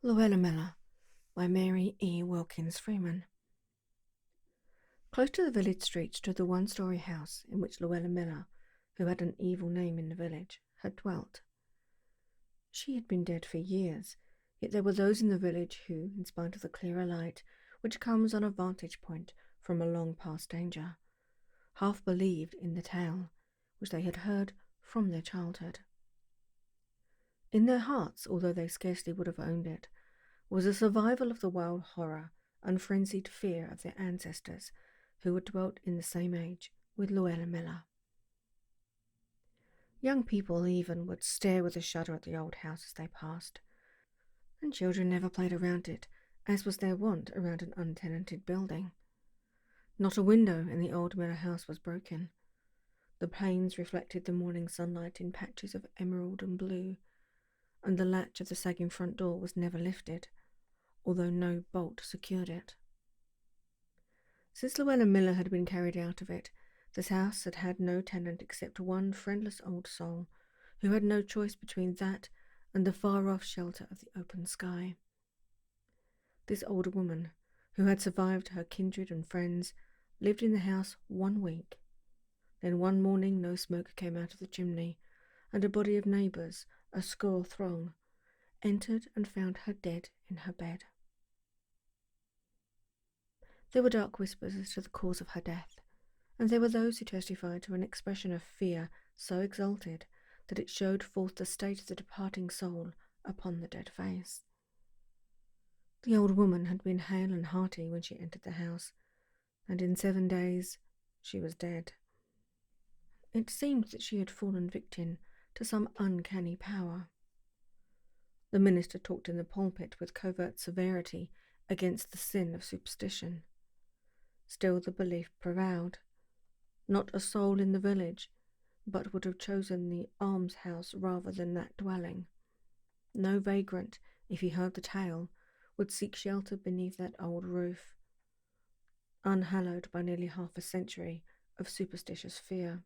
Luella Miller by Mary E. Wilkins Freeman. Close to the village street stood the one-story house in which Luella Miller, who had an evil name in the village, had dwelt. She had been dead for years, yet there were those in the village who, in spite of the clearer light which comes on a vantage point from a long past danger, half believed in the tale which they had heard from their childhood. In their hearts, although they scarcely would have owned it, was a survival of the wild horror and frenzied fear of their ancestors who had dwelt in the same age with Luella Miller. Young people even would stare with a shudder at the old house as they passed, and children never played around it, as was their wont around an untenanted building. Not a window in the old Miller house was broken. The panes reflected the morning sunlight in patches of emerald and blue, and the latch of the sagging front door was never lifted, although no bolt secured it. Since Luella Miller had been carried out of it, this house had had no tenant except one friendless old soul who had no choice between that and the far-off shelter of the open sky. This older woman, who had survived her kindred and friends, lived in the house 1 week. Then one morning no smoke came out of the chimney, and a body of neighbours, a score throng, entered and found her dead in her bed. There were dark whispers as to the cause of her death, and there were those who testified to an expression of fear so exalted that it showed forth the state of the departing soul upon the dead face. The old woman had been hale and hearty when she entered the house, and in 7 days she was dead. It seemed that she had fallen victim to some uncanny power. The minister talked in the pulpit with covert severity against the sin of superstition. Still the belief prevailed. Not a soul in the village but would have chosen the almshouse rather than that dwelling. No vagrant, if he heard the tale, would seek shelter beneath that old roof, unhallowed by nearly half a century of superstitious fear.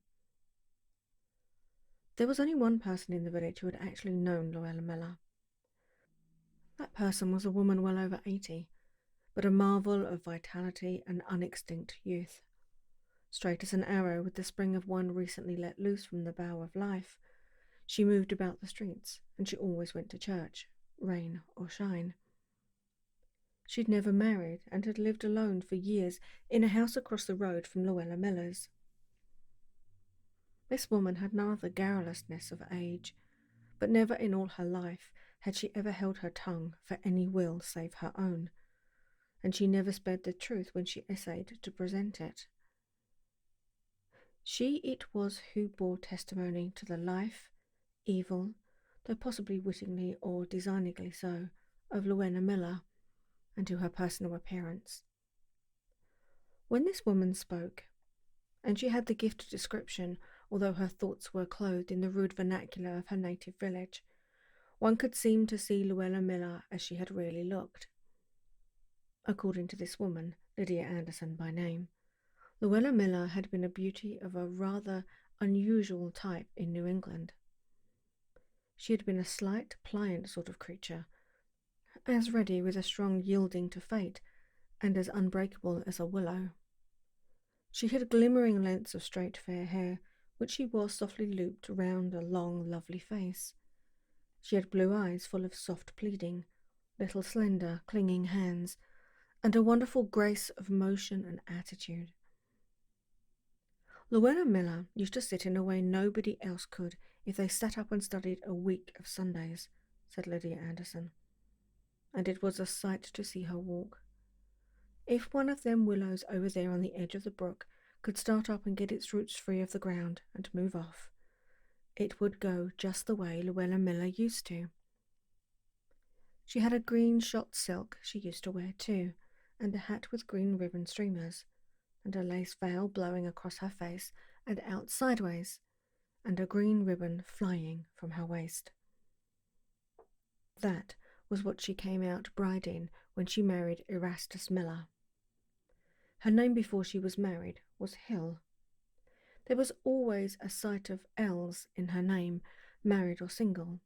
There was only one person in the village who had actually known Luella Miller. That person was a woman well over 80, but a marvel of vitality and unextinct youth. Straight as an arrow with the spring of one recently let loose from the bow of life, she moved about the streets, and she always went to church, rain or shine. She'd never married and had lived alone for years in a house across the road from Luella Miller's. This woman had none of the garrulousness of age, but never in all her life had she ever held her tongue for any will save her own, and she never spared the truth when she essayed to present it. She it was who bore testimony to the life, evil, though possibly wittingly or designedly so, of Luella Miller, and to her personal appearance. When this woman spoke, and she had the gift of description, although her thoughts were clothed in the rude vernacular of her native village, one could seem to see Luella Miller as she had really looked. According to this woman, Lydia Anderson by name, Luella Miller had been a beauty of a rather unusual type in New England. She had been a slight, pliant sort of creature, as ready with a strong yielding to fate, and as unbreakable as a willow. She had glimmering lengths of straight fair hair, which she wore softly looped round a long, lovely face. She had blue eyes full of soft pleading, little slender, clinging hands, and a wonderful grace of motion and attitude. Luella Miller used to sit in a way nobody else could if they sat up and studied a week of Sundays, said Lydia Anderson, and it was a sight to see her walk. If one of them willows over there on the edge of the brook could start up and get its roots free of the ground and move off, it would go just the way Luella Miller used to. She had a green shot silk she used to wear too, and a hat with green ribbon streamers, and a lace veil blowing across her face and out sideways, and a green ribbon flying from her waist. That was what she came out bride in when she married Erastus Miller. Her name before she was married was Hill. There was always a sight of L's in her name, married or single.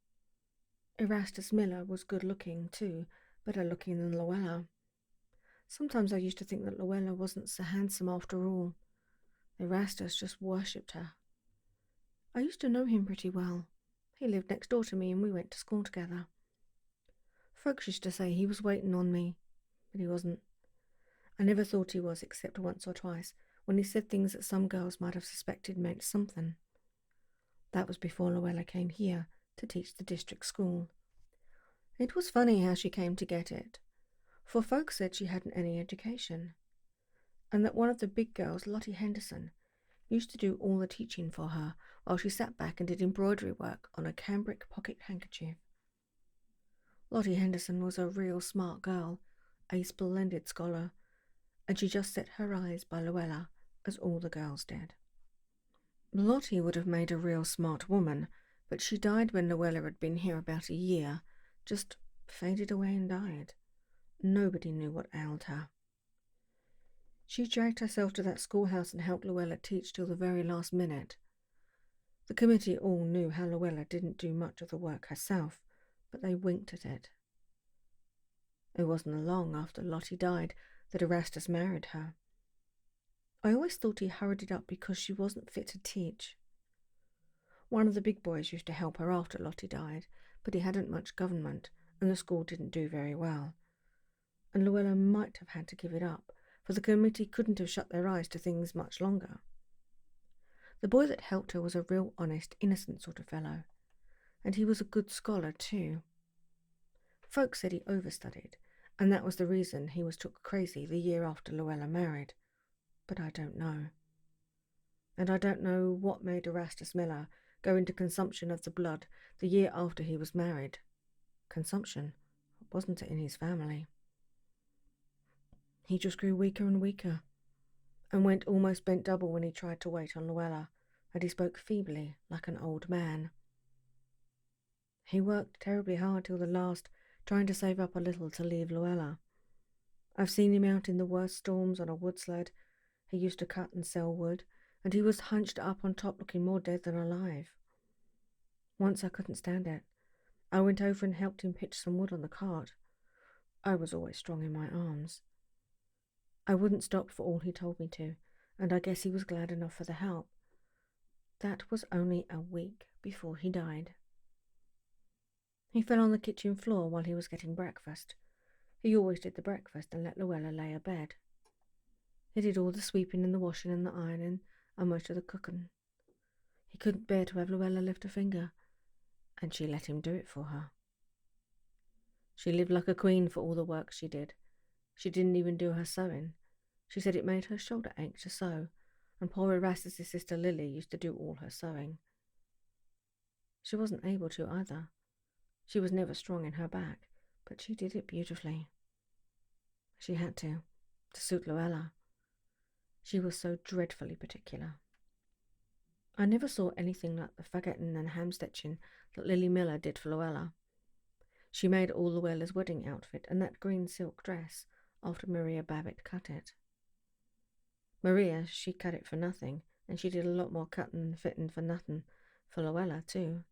Erastus Miller was good-looking too, better looking than Luella. Sometimes I used to think that Luella wasn't so handsome after all. Erastus just worshipped her. I used to know him pretty well. He lived next door to me and we went to school together. Folks used to say he was waiting on me, but he wasn't. I never thought he was except once or twice, when he said things that some girls might have suspected meant something. That was before Luella came here to teach the district school. It was funny how she came to get it, for folks said she hadn't any education, and that one of the big girls, Lottie Henderson, used to do all the teaching for her while she sat back and did embroidery work on a cambric pocket handkerchief. Lottie Henderson was a real smart girl, a splendid scholar, and she just set her eyes by Luella, as all the girls did. Lottie would have made a real smart woman, but she died when Luella had been here about a year, just faded away and died. Nobody knew what ailed her. She dragged herself to that schoolhouse and helped Luella teach till the very last minute. The committee all knew how Luella didn't do much of the work herself, but they winked at it. It wasn't long after Lottie died that Erastus married her. I always thought he hurried it up because she wasn't fit to teach. One of the big boys used to help her after Lottie died, but he hadn't much government, and the school didn't do very well. And Luella might have had to give it up, for the committee couldn't have shut their eyes to things much longer. The boy that helped her was a real honest, innocent sort of fellow, and he was a good scholar too. Folks said he overstudied, and that was the reason he was took crazy the year after Luella married, but I don't know. And I don't know what made Erastus Miller go into consumption of the blood the year after he was married. Consumption, wasn't it, in his family? He just grew weaker and weaker, and went almost bent double when he tried to wait on Luella, and he spoke feebly like an old man. He worked terribly hard till the last, trying to save up a little to leave Luella. I've seen him out in the worst storms on a wood sled. He used to cut and sell wood, and he was hunched up on top looking more dead than alive. Once I couldn't stand it. I went over and helped him pitch some wood on the cart. I was always strong in my arms. I wouldn't stop for all he told me to, and I guess he was glad enough for the help. That was only a week before he died. He fell on the kitchen floor while he was getting breakfast. He always did the breakfast and let Luella lay abed. He did all the sweeping and the washing and the ironing and most of the cooking. He couldn't bear to have Luella lift a finger, and she let him do it for her. She lived like a queen for all the work she did. She didn't even do her sewing. She said it made her shoulder ache to sew, and poor Erastus' sister Lily used to do all her sewing. She wasn't able to either. She was never strong in her back, but she did it beautifully. She had to suit Luella. She was so dreadfully particular. I never saw anything like the fagotting and ham-stitching that Lily Miller did for Luella. She made all Luella's wedding outfit and that green silk dress after Maria Babbitt cut it. Maria, she cut it for nothing, and she did a lot more cutting and fitting for nothing for Luella too.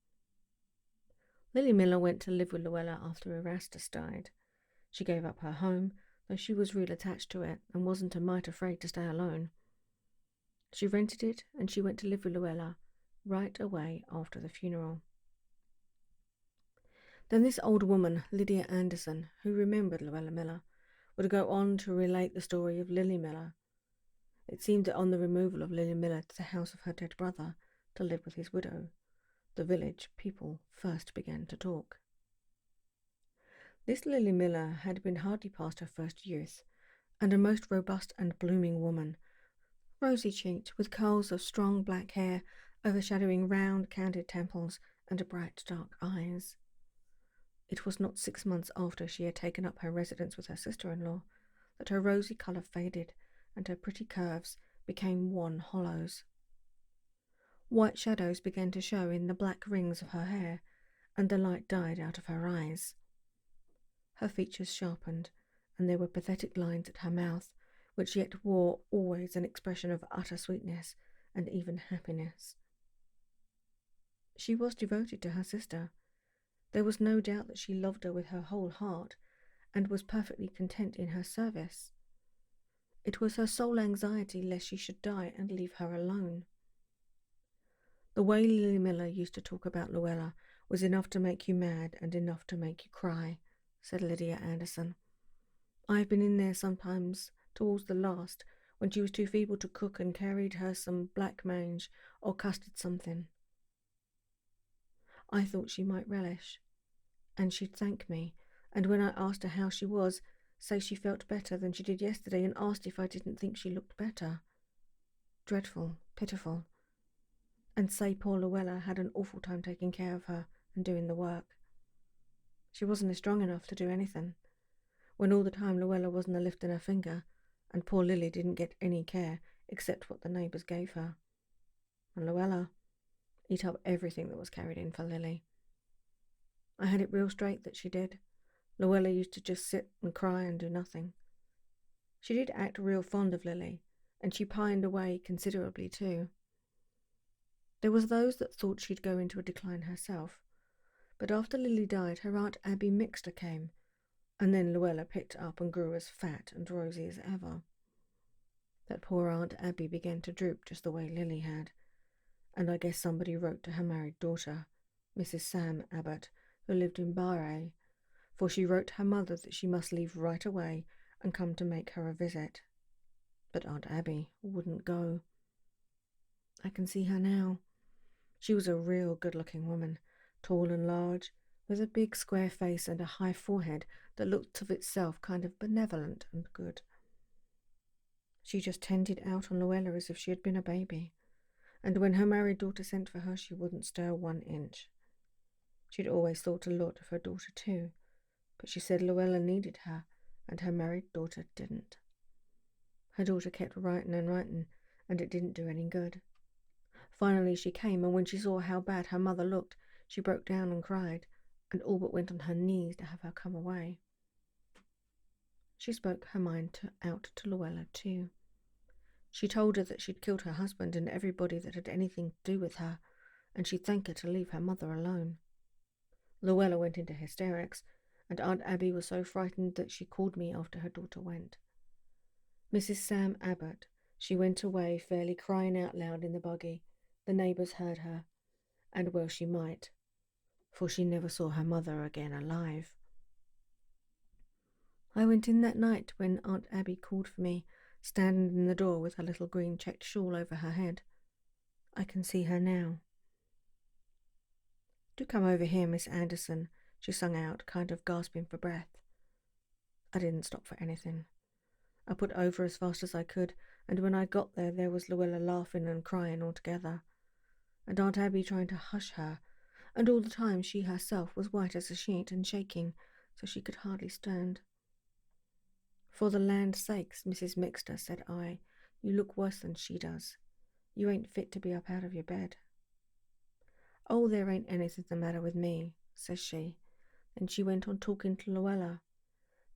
Lily Miller went to live with Luella after Erastus died. She gave up her home, though she was real attached to it and wasn't a mite afraid to stay alone. She rented it and she went to live with Luella right away after the funeral. Then this old woman, Lydia Anderson, who remembered Luella Miller, would go on to relate the story of Lily Miller. It seemed that on the removal of Lily Miller to the house of her dead brother to live with his widow, the village people first began to talk. This Lily Miller had been hardly past her first youth, and a most robust and blooming woman, rosy-cheeked, with curls of strong black hair overshadowing round, candid temples and bright dark eyes. It was not 6 months after she had taken up her residence with her sister-in-law that her rosy colour faded and her pretty curves became wan hollows. White shadows began to show in the black rings of her hair, and the light died out of her eyes. Her features sharpened, and there were pathetic lines at her mouth, which yet wore always an expression of utter sweetness and even happiness. She was devoted to her sister, There was no doubt that she loved her with her whole heart and was perfectly content in her service. It was her sole anxiety lest she should die and leave her alone. The way Lily Miller used to talk about Luella was enough to make you mad and enough to make you cry, said Lydia Anderson. I've been in there sometimes towards the last, when she was too feeble to cook and carried her some black mange or custard something. I thought she might relish, and she'd thank me, and when I asked her how she was, say she felt better than she did yesterday, and asked if I didn't think she looked better. Dreadful, pitiful. And say poor Luella had an awful time taking care of her and doing the work. She wasn't strong enough to do anything, when all the time Luella wasn't a lifting her finger, and poor Lily didn't get any care except what the neighbours gave her. And Luella eat up everything that was carried in for Lily. I had it real straight that she did. Luella used to just sit and cry and do nothing. She did act real fond of Lily, and she pined away considerably too. There was those that thought she'd go into a decline herself, but after Lily died, her Aunt Abby Mixter came, and then Luella picked up and grew as fat and rosy as ever. That poor Aunt Abby began to droop just the way Lily had, and I guess somebody wrote to her married daughter, Mrs. Sam Abbott, who lived in Bahre, for she wrote to her mother that she must leave right away and come to make her a visit. But Aunt Abby wouldn't go. I can see her now. She was a real good-looking woman, tall and large, with a big square face and a high forehead that looked of itself kind of benevolent and good. She just tended out on Luella as if she had been a baby, and when her married daughter sent for her, she wouldn't stir 1 inch. She'd always thought a lot of her daughter too, but she said Luella needed her, and her married daughter didn't. Her daughter kept writing, and it didn't do any good. Finally she came, and when she saw how bad her mother looked, she broke down and cried, and all but went on her knees to have her come away. She spoke her mind out to Luella too. She told her that she'd killed her husband and everybody that had anything to do with her, and she'd thank her to leave her mother alone. Luella went into hysterics, and Aunt Abby was so frightened that she called me after her daughter went. Mrs. Sam Abbott, she went away fairly crying out loud in the buggy. The neighbours heard her, and well she might, for she never saw her mother again alive. I went in that night when Aunt Abby called for me, standing in the door with her little green checked shawl over her head. I can see her now. "Do come over here, Miss Anderson," she sung out, kind of gasping for breath. I didn't stop for anything. I put over as fast as I could, and when I got there was Luella laughing and crying all together, and Aunt Abby trying to hush her, and all the time she herself was white as a sheet and shaking, so she could hardly stand. "For the land's sakes, Mrs. Mixter," said I, "you look worse than she does. You ain't fit to be up out of your bed." "Oh, there ain't anything the matter with me," says she. Then she went on talking to Luella.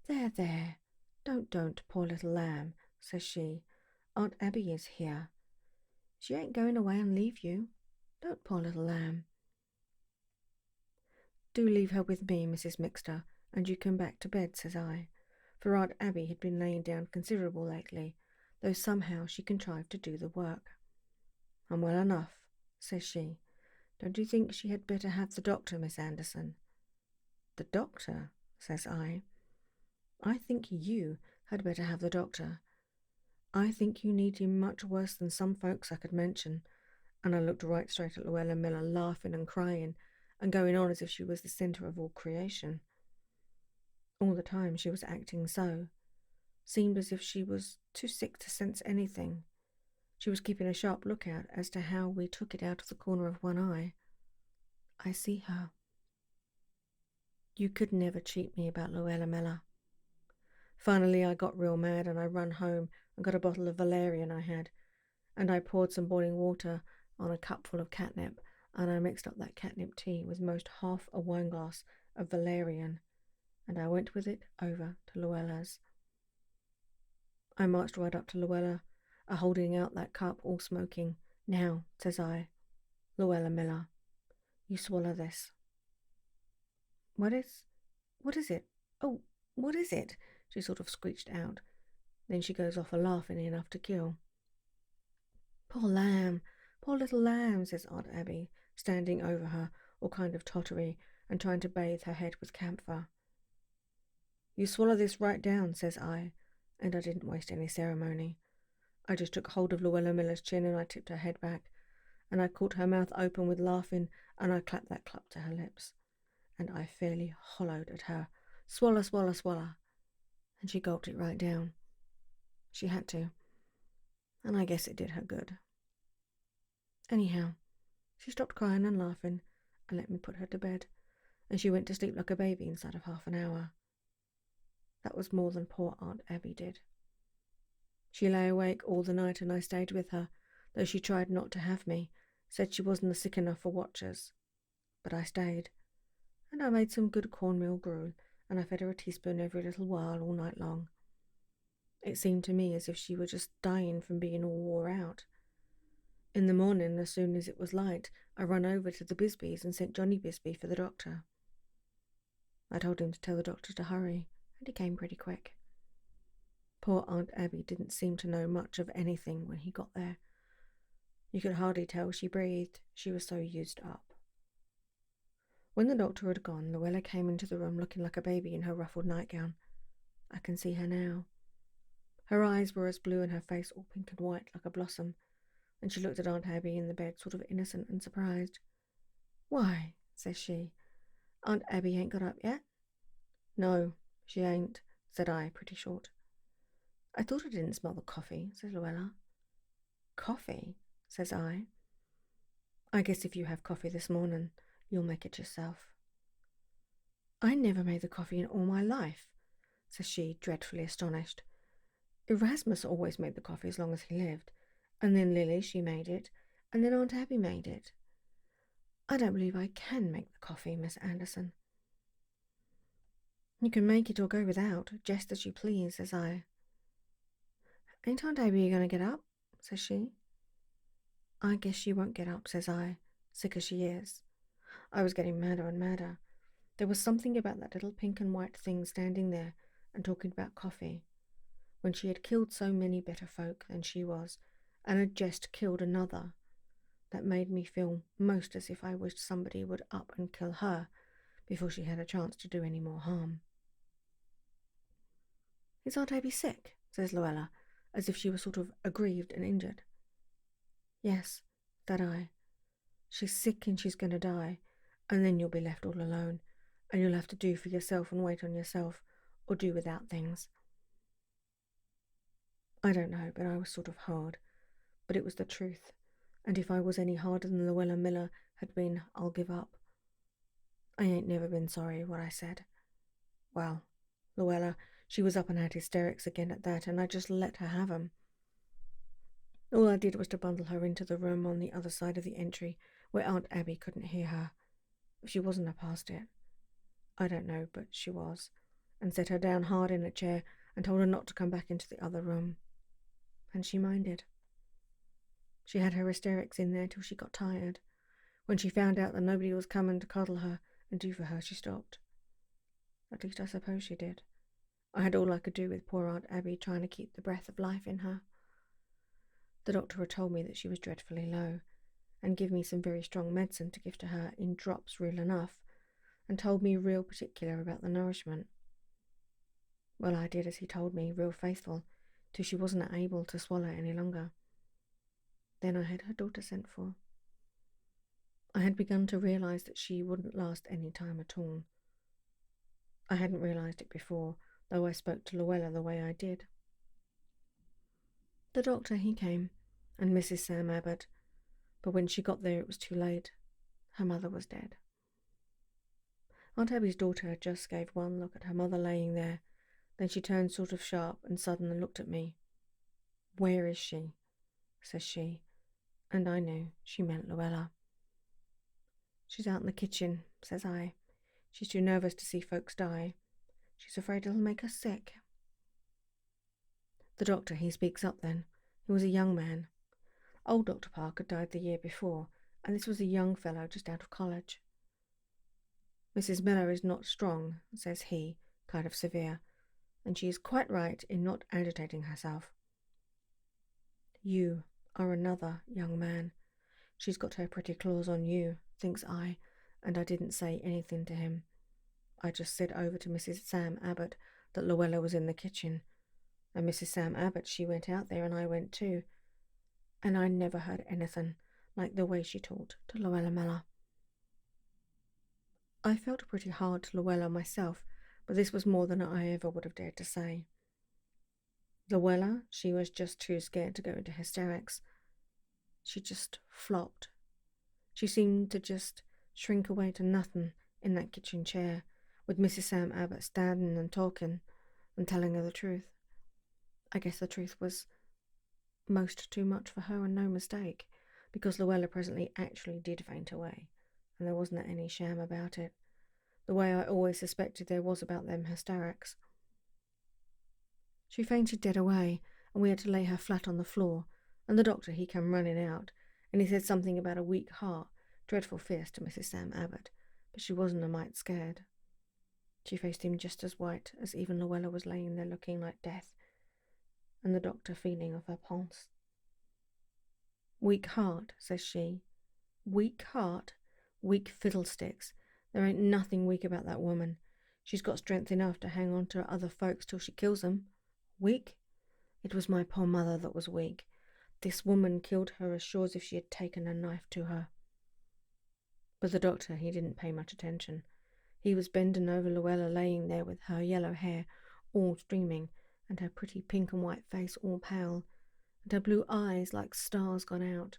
There, don't, poor little lamb," says she. "Aunt Abby is here. She ain't going away and leave you. Don't, poor little lamb." "Do leave her with me, Mrs. Mixter, and you come back to bed," says I, for Aunt Abby had been laying down considerable lately, though somehow she contrived to do the work. "I'm well enough," says she. "Don't you think she had better have the doctor, Miss Anderson?" "The doctor?" says I. "I think you had better have the doctor. I think you need him much worse than some folks I could mention," and I looked right straight at Luella Miller, laughing and crying and going on as if she was the centre of all creation. All the time she was acting so. Seemed as if she was too sick to sense anything. She was keeping a sharp lookout as to how we took it out of the corner of one eye. I see her. You could never cheat me about Luella Miller. Finally I got real mad, and I run home and got a bottle of valerian I had, and I poured some boiling water on a cupful of catnip, and I mixed up that catnip tea with most half a wineglass of valerian, and I went with it over to Luella's. I marched right up to Luella, holding out that cup, all smoking. "Now," says I, "Luella Miller, you swallow this." What is it? Oh, what is it? She sort of screeched out. Then she goes off a-laughing enough to kill. Poor lamb, poor little lamb, says Aunt Abby, standing over her, all kind of tottery, and trying to bathe her head with camphor. You swallow this right down, says I, and I didn't waste any ceremony. I just took hold of Luella Miller's chin and I tipped her head back, and I caught her mouth open with laughing, and I clapped that clap to her lips, and I fairly hollowed at her, swallow, swallow, swallow, and she gulped it right down. She had to, and I guess it did her good. Anyhow, she stopped crying and laughing, and let me put her to bed, and she went to sleep like a baby inside of half an hour. That was more than poor Aunt Abby did. She lay awake all the night, and I stayed with her, though she tried not to have me, said she wasn't sick enough for watchers. But I stayed, and I made some good cornmeal gruel, and I fed her a teaspoon every little while all night long. It seemed to me as if she were just dying from being all wore out. In the morning, as soon as it was light, I run over to the Bisbees and sent Johnny Bisbee for the doctor. I told him to tell the doctor to hurry, and he came pretty quick. Poor Aunt Abby didn't seem to know much of anything when he got there. You could hardly tell she breathed, she was so used up. When the doctor had gone, Luella came into the room looking like a baby in her ruffled nightgown. I can see her now. Her eyes were as blue and her face all pink and white like a blossom, and she looked at Aunt Abby in the bed sort of innocent and surprised. Why, says she, Aunt Abby ain't got up yet? No, she ain't, said I, pretty short. I thought I didn't smell the coffee, says Luella. Coffee, says I. I guess if you have coffee this morning, you'll make it yourself. I never made the coffee in all my life, says she, dreadfully astonished. Erasmus always made the coffee as long as he lived, and then Lily, she made it, and then Aunt Abby made it. I don't believe I can make the coffee, Miss Anderson. You can make it or go without, just as you please, says I. Ain't Aunt Abby going to get up? Says she. I guess she won't get up, says I, sick as she is. I was getting madder and madder. There was something about that little pink and white thing standing there and talking about coffee, when she had killed so many better folk than she was, and had just killed another, that made me feel most as if I wished somebody would up and kill her before she had a chance to do any more harm. Is Aunt Abby sick? Says Luella, as if she was sort of aggrieved and injured. Yes, said I. She's sick and she's going to die, and then you'll be left all alone, and you'll have to do for yourself and wait on yourself, or do without things. I don't know, but I was sort of hard, but it was the truth, and if I was any harder than Luella Miller had been, I'll give up. I ain't never been sorry what I said. Well, Luella, she was up and had hysterics again at that, and I just let her have 'em. All I did was to bundle her into the room on the other side of the entry, where Aunt Abby couldn't hear her. If she wasn't a past it. I don't know, but she was, and set her down hard in a chair and told her not to come back into the other room. And she minded. She had her hysterics in there till she got tired. When she found out that nobody was coming to cuddle her and do for her, she stopped. At least I suppose she did. I had all I could do with poor Aunt Abby trying to keep the breath of life in her. The doctor had told me that she was dreadfully low, and give me some very strong medicine to give to her in drops real enough, and told me real particular about the nourishment. Well, I did as he told me, real faithful, till she wasn't able to swallow any longer. Then I had her daughter sent for. I had begun to realise that she wouldn't last any time at all. I hadn't realised it before, though I spoke to Luella the way I did. The doctor, he came, and Mrs. Sam Abbott, but when she got there it was too late. Her mother was dead. Aunt Abby's daughter just gave one look at her mother laying there, then she turned sort of sharp and sudden and looked at me. Where is she? Says she, and I knew she meant Luella. She's out in the kitchen, says I. She's too nervous to see folks die. She's afraid it'll make her sick. The doctor, he speaks up then. He was a young man. Old Dr. Parker died the year before, and this was a young fellow just out of college. Mrs. Miller is not strong, says he, kind of severe, and she is quite right in not agitating herself. You are another young man. She's got her pretty claws on you, thinks I, and I didn't say anything to him. I just said over to Mrs. Sam Abbott that Luella was in the kitchen, and Mrs. Sam Abbott, she went out there and I went too, and I never heard anything like the way she talked to Luella Miller. I felt pretty hard to Luella myself, but this was more than I ever would have dared to say. Luella, she was just too scared to go into hysterics. She just flopped. She seemed to just shrink away to nothing in that kitchen chair, with Mrs. Sam Abbott standing and talking and telling her the truth. I guess the truth was most too much for her and no mistake, because Luella presently actually did faint away, and there wasn't any sham about it, the way I always suspected there was about them hysterics. She fainted dead away, and we had to lay her flat on the floor, and the doctor, he came running out, and he said something about a weak heart, dreadful fierce to Mrs. Sam Abbott, but she wasn't a mite scared. She faced him just as white as even Luella was laying there looking like death, and the doctor feeling of her pulse. Weak heart, says she. Weak heart? Weak fiddlesticks. There ain't nothing weak about that woman. She's got strength enough to hang on to other folks till she kills them. Weak? It was my poor mother that was weak. This woman killed her as sure as if she had taken a knife to her. But the doctor, he didn't pay much attention. He was bending over Luella, laying there with her yellow hair all streaming, and her pretty pink and white face all pale, and her blue eyes like stars gone out.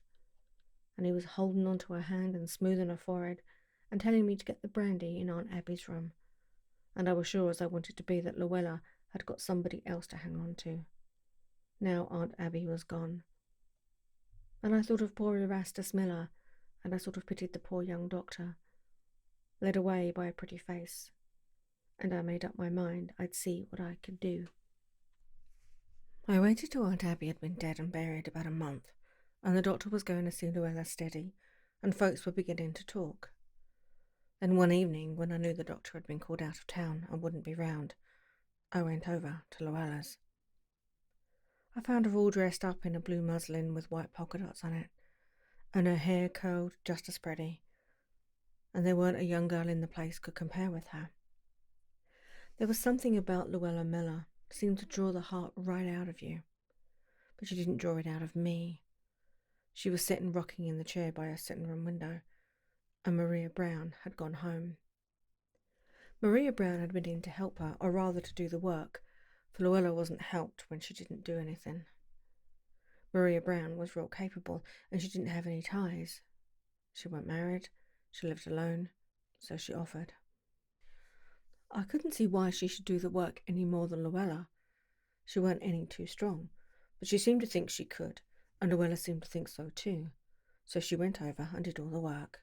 And he was holding on to her hand and smoothing her forehead, and telling me to get the brandy in Aunt Abby's room. And I was sure as I wanted to be that Luella had got somebody else to hang on to. Now Aunt Abby was gone. And I thought of poor Erastus Miller, and I sort of pitied the poor young doctor, led away by a pretty face, and I made up my mind I'd see what I could do. I waited till Aunt Abby had been dead and buried about a month, and the doctor was going to see Luella steady, and folks were beginning to talk. Then one evening, when I knew the doctor had been called out of town and wouldn't be round, I went over to Luella's. I found her all dressed up in a blue muslin with white polka dots on it, and her hair curled just as pretty, and there weren't a young girl in the place could compare with her. There was something about Luella Miller that seemed to draw the heart right out of you, but she didn't draw it out of me. She was sitting rocking in the chair by her sitting room window, and Maria Brown had gone home. Maria Brown had been in to help her, or rather to do the work, for Luella wasn't helped when she didn't do anything. Maria Brown was real capable, and she didn't have any ties. She weren't married, she lived alone, so she offered. I couldn't see why she should do the work any more than Luella. She weren't any too strong, but she seemed to think she could, and Luella seemed to think so too. So she went over and did all the work,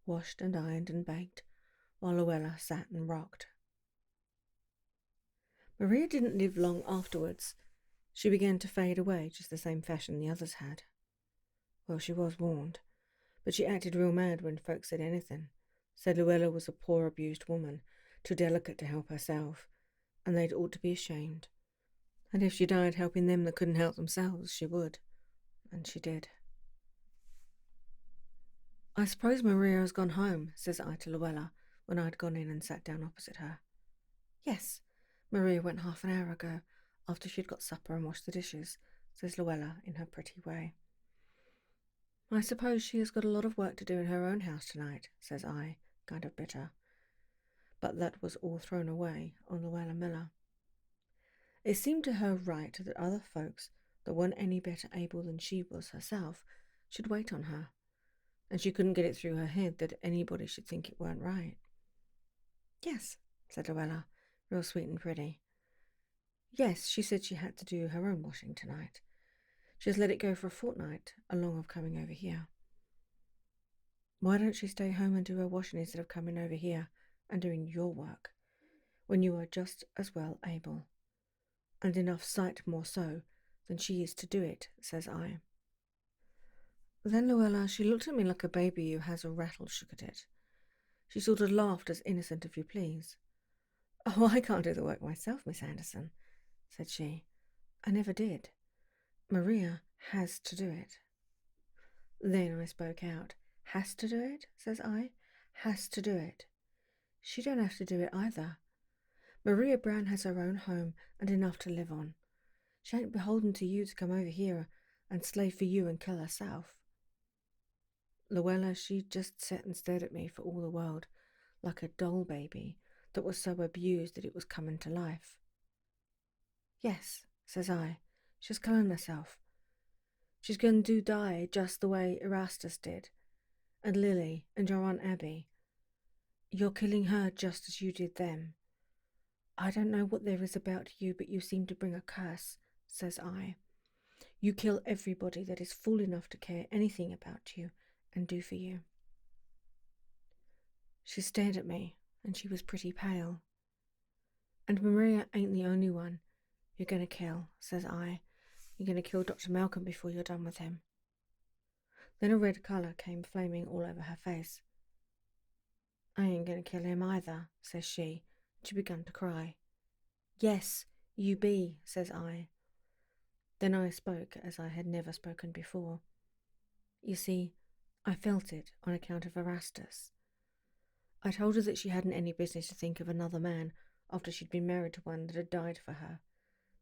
washed and ironed and baked, while Luella sat and rocked. Maria didn't live long afterwards. She began to fade away just the same fashion the others had. Well, she was warned, but she acted real mad when folks said anything, said Luella was a poor abused woman, too delicate to help herself, and they'd ought to be ashamed. And if she died helping them that couldn't help themselves, she would. And she did. I suppose Maria has gone home, says I to Luella, when I'd gone in and sat down opposite her. Yes, Maria went half an hour ago, after she'd got supper and washed the dishes, says Luella in her pretty way. I suppose she has got a lot of work to do in her own house tonight, says I, kind of bitter. But that was all thrown away on Luella Miller. It seemed to her right that other folks that weren't any better able than she was herself should wait on her, and she couldn't get it through her head that anybody should think it weren't right. Yes, said Luella, real sweet and pretty. Yes, she said she had to do her own washing tonight. She has let it go for a fortnight, along of coming over here. Why don't she stay home and do her washing instead of coming over here and doing your work, when you are just as well able, and enough sight more so than she is to do it, says I. Then Luella, she looked at me like a baby who has a rattle shook at it, She sort of laughed as innocent, if you please. "Oh, I can't do the work myself, Miss Anderson," said she. "I never did. Maria has to do it." Then I spoke out. "Has to do it?" says I. "Has to do it. She don't have to do it either. Maria Brown has her own home and enough to live on. She ain't beholden to you to come over here and slave for you and kill herself." Luella, she just sat and stared at me for all the world, like a doll baby that was so abused that it was coming to life. "Yes," says I, "she's killing herself. She's going to die just the way Erastus did, and Lily and your Aunt Abby. You're killing her just as you did them. I don't know what there is about you, but you seem to bring a curse," says I. "You kill everybody that is fool enough to care anything about you and do for you." She stared at me, and she was pretty pale. "And Maria ain't the only one you're going to kill," says I. "You're going to kill Dr. Malcolm before you're done with him." Then a red colour came flaming all over her face. "I ain't going to kill him either," says she, and she began to cry. "Yes, you be," says I. Then I spoke as I had never spoken before. You see, I felt it on account of Erastus. I told her that she hadn't any business to think of another man after she'd been married to one that had died for her,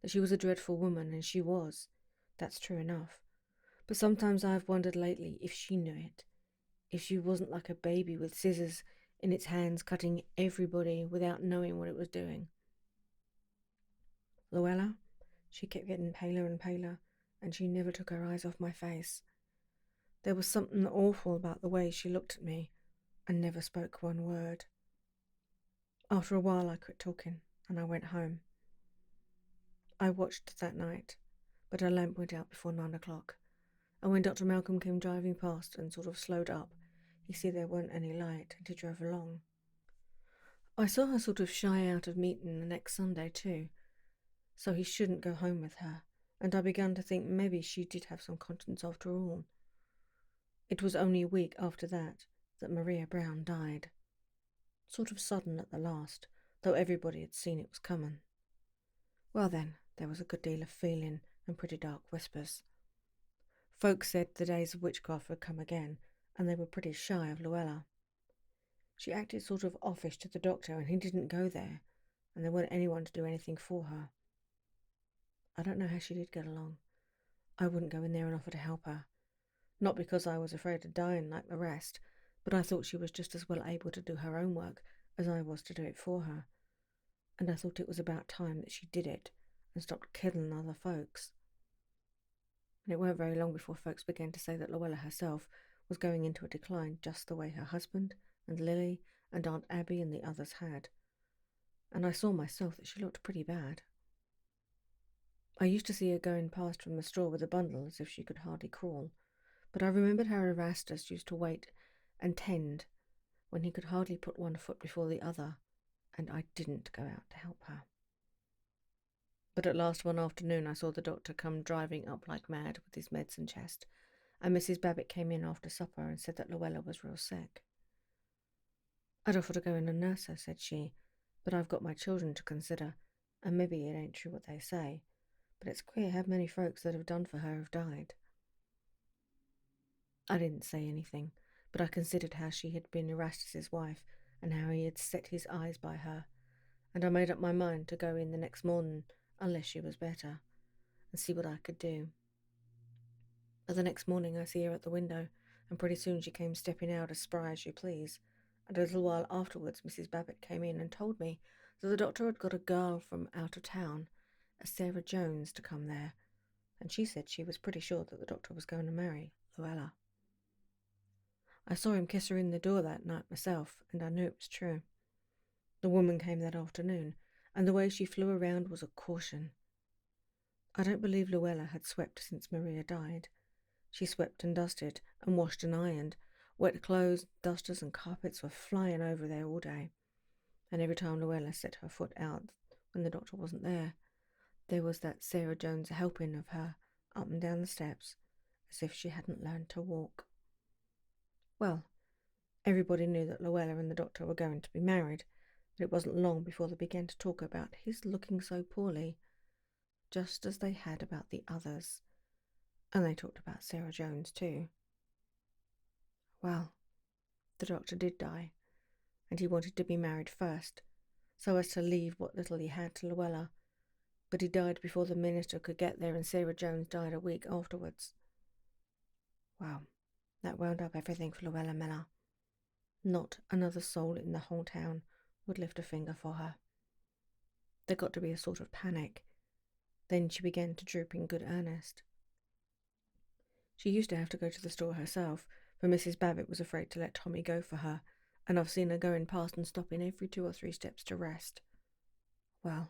that she was a dreadful woman, and she was. That's true enough. But sometimes I've wondered lately if she knew it, if she wasn't like a baby with scissors in its hands cutting everybody without knowing what it was doing. Luella, she kept getting paler and paler, and she never took her eyes off my face. There was something awful about the way she looked at me and never spoke one word. After a while I quit talking and I went home. I watched that night, but her lamp went out before 9 o'clock, and when Dr. Malcolm came driving past and sort of slowed up, he said there weren't any light, and he drove along. I saw her sort of shy out of meeting the next Sunday too, so he shouldn't go home with her, and I began to think maybe she did have some conscience after all. It was only a week after that Maria Brown died. Sort of sudden at the last, though everybody had seen it was coming. Well then, there was a good deal of feeling and pretty dark whispers. Folks said the days of witchcraft would come again, and they were pretty shy of Luella. She acted sort of offish to the doctor, and he didn't go there, and there wasn't anyone to do anything for her. I don't know how she did get along. I wouldn't go in there and offer to help her. Not because I was afraid of dying like the rest, but I thought she was just as well able to do her own work as I was to do it for her. And I thought it was about time that she did it and stopped killing other folks. And it weren't very long before folks began to say that Luella herself was going into a decline just the way her husband and Lily and Aunt Abby and the others had. And I saw myself that she looked pretty bad. I used to see her going past from the store with a bundle as if she could hardly crawl, but I remembered how Erastus used to wait and tend when he could hardly put one foot before the other, and I didn't go out to help her. But at last one afternoon I saw the doctor come driving up like mad with his medicine chest, and Mrs. Babbitt came in after supper and said that Luella was real sick. "I'd offer to go in and nurse her," said she, "but I've got my children to consider, and maybe it ain't true what they say, but it's queer how many folks that have done for her have died." I didn't say anything, but I considered how she had been Erastus's wife and how he had set his eyes by her, and I made up my mind to go in the next morning unless she was better, and see what I could do. But the next morning I see her at the window, and pretty soon she came stepping out as spry as you please, and a little while afterwards Mrs. Babbitt came in and told me that the doctor had got a girl from out of town, a Sarah Jones, to come there, and she said she was pretty sure that the doctor was going to marry Luella. I saw him kiss her in the door that night myself, and I knew it was true. The woman came that afternoon, and the way she flew around was a caution. I don't believe Luella had swept since Maria died. She swept and dusted and washed and ironed. Wet clothes, dusters and carpets were flying over there all day. And every time Luella set her foot out when the doctor wasn't there was that Sarah Jones helping of her up and down the steps, as if she hadn't learned to walk. Well, Everybody knew that Luella and the doctor were going to be married, but it wasn't long before they began to talk about his looking so poorly, just as they had about the others. And they talked about Sarah Jones too. Well, the doctor did die, and he wanted to be married first, so as to leave what little he had to Luella, but he died before the minister could get there, and Sarah Jones died a week afterwards. Well, that wound up everything for Luella Miller. Not another soul in the whole town would lift a finger for her. There got to be a sort of panic. Then she began to droop in good earnest. She used to have to go to the store herself, for Mrs. Babbitt was afraid to let Tommy go for her, and I've seen her going past and stopping every 2 or 3 steps to rest. Well,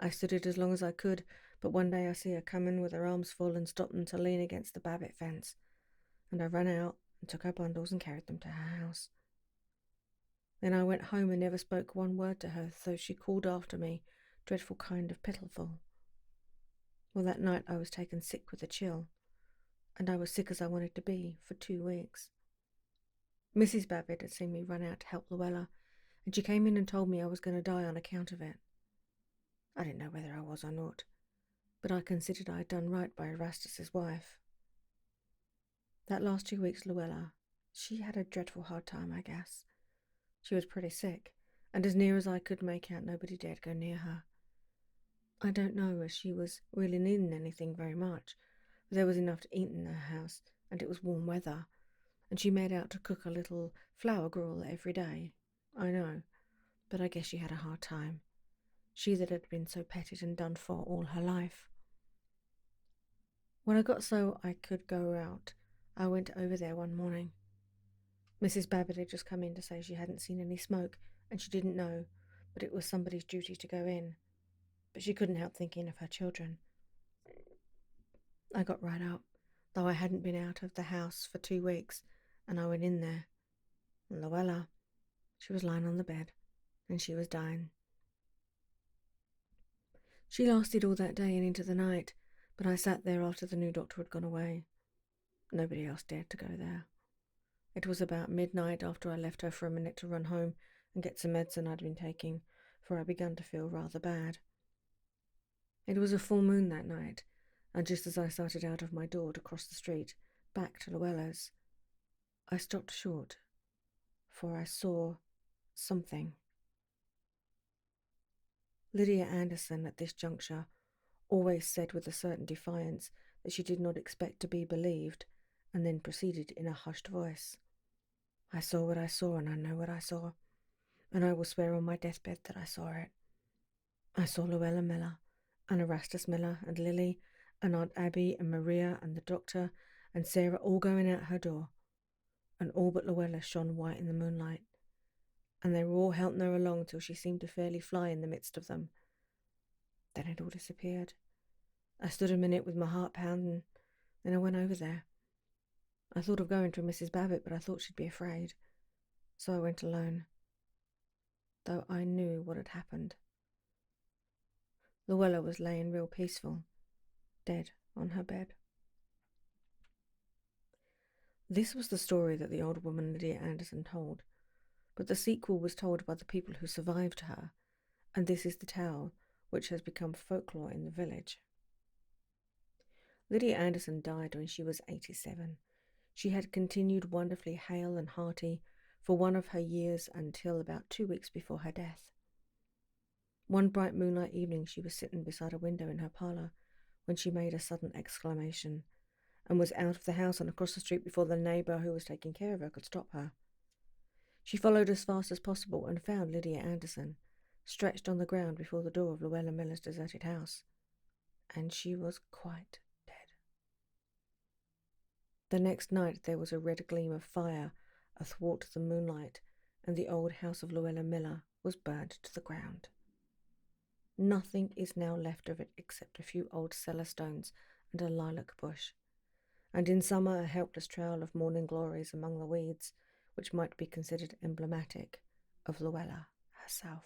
I stood it as long as I could, but one day I see her coming with her arms full and stopped them to lean against the Babbitt fence, and I ran out and took her bundles and carried them to her house. Then I went home and never spoke one word to her, though she called after me, dreadful kind of pitiful. Well, that night I was taken sick with a chill, and I was sick as I wanted to be for 2 weeks. Mrs. Babbitt had seen me run out to help Luella, and she came in and told me I was going to die on account of it. I didn't know whether I was or not, but I considered I had done right by Erastus's wife. That last 2 weeks, Luella, she had a dreadful hard time, I guess. She was pretty sick, and as near as I could make out, nobody dared go near her. I don't know as she was really needing anything very much, but there was enough to eat in her house, and it was warm weather, and she made out to cook a little flour gruel every day. I know, but I guess she had a hard time. She that had been so petted and done for all her life. When I got so I could go out, I went over there one morning. Mrs. Babbitt had just come in to say she hadn't seen any smoke, and she didn't know, but it was somebody's duty to go in. But she couldn't help thinking of her children. I got right up, though I hadn't been out of the house for 2 weeks, and I went in there. And Luella, she was lying on the bed, and she was dying. She lasted all that day and into the night, but I sat there after the new doctor had gone away. Nobody else dared to go there. It was about midnight after I left her for a minute to run home and get some medicine I'd been taking, for I begun to feel rather bad. It was a full moon that night, and just as I started out of my door to cross the street, back to Luella's, I stopped short, for I saw something. Lydia Anderson, at this juncture, always said with a certain defiance that she did not expect to be believed, and then proceeded in a hushed voice. I saw what I saw, and I know what I saw, and I will swear on my deathbed that I saw it. I saw Luella Miller, and Erastus Miller, and Lily, and Aunt Abby, and Maria, and the doctor, and Sarah all going out her door, and all but Luella shone white in the moonlight, and they were all helping her along till she seemed to fairly fly in the midst of them. Then it all disappeared. I stood a minute with my heart pounding, then I went over there. I thought of going to Mrs. Babbitt, but I thought she'd be afraid, so I went alone, though I knew what had happened. Luella was laying real peaceful, dead on her bed. This was the story that the old woman Lydia Anderson told, but the sequel was told by the people who survived her, and this is the tale which has become folklore in the village. Lydia Anderson died when she was 87. She had continued wonderfully hale and hearty for one of her years until about 2 weeks before her death. One bright moonlight evening she was sitting beside a window in her parlour when she made a sudden exclamation, and was out of the house and across the street before the neighbour who was taking care of her could stop her. She followed as fast as possible and found Lydia Anderson, stretched on the ground before the door of Luella Miller's deserted house, and she was quite dead. The next night there was a red gleam of fire athwart the moonlight, and the old house of Luella Miller was burned to the ground. Nothing is now left of it except a few old cellar stones and a lilac bush, and in summer a helpless trail of morning glories among the weeds, which might be considered emblematic of Luella herself.